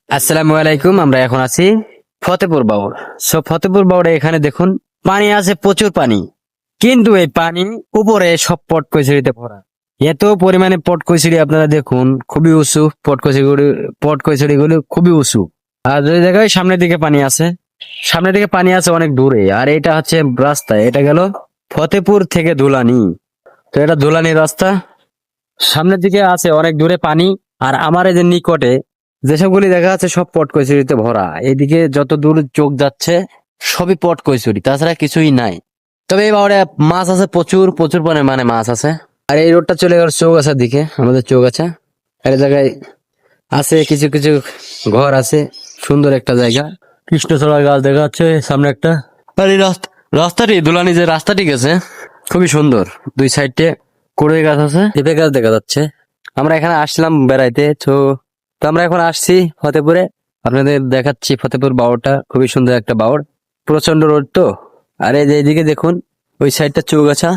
আসসালামু আলাইকুম। আমরা এখন আছি ফতেপুর বাউর। ফতেপুর বাউরে এখানে দেখুন পানি আছে, প্রচুর পানি, কিন্তু এই পানি উপরে সব পট কচুরিতে ভরা। এত পরিমাণে পট কচুরি আপনারা দেখুন, খুবই উঁচু পট কচুরি গুলো খুবই উঁচু। আর যে জায়গায় সামনের দিকে পানি আছে, সামনের দিকে পানি আছে অনেক দূরে। আর এটা হচ্ছে রাস্তা, এটা গেল ফতেপুর থেকে ধুলানি। তো এটা ধুলানি রাস্তা, সামনের দিকে আছে অনেক দূরে পানি। আর আমার এই যে নিকটে যেসবগুলি দেখা যাচ্ছে সব পট কচুরিতে ভরা। এদিকে যত দূর চোখ যাচ্ছে সবই পট কচুরি, তাছাড়া কিছুই নাই। তবে এই বাউরে মাছ আছে, প্রচুর প্রচুর পরিমাণে মাছ আছে। আর এই রোডটা চলে গেল চৌগাছার দিকে, আমাদের চৌগাছা। আর এই জায়গায় আছে কিছু কিছু ঘর আছে, সুন্দর একটা জায়গা। কৃষ্ণচূড়া গাছ দেখা যাচ্ছে সামনে একটা। আর এই রাস্তাটি দুলানি যে রাস্তাটি গেছে খুবই সুন্দর। দুই সাইডে কুড়ে গাছ আছে, পেঁপে গাছ দেখা যাচ্ছে। আমরা এখানে আসলাম বেড়াইতে, তো আমরা এখন আসছি ফতেপুরে। আপনাদের দেখাচ্ছি ফতেপুর বাউরটা, খুবই সুন্দর একটা বাউর। প্রচন্ড রোদ তো। আর এই যে এইদিকে দেখুন, ওই সাইডটা চৌগাছা।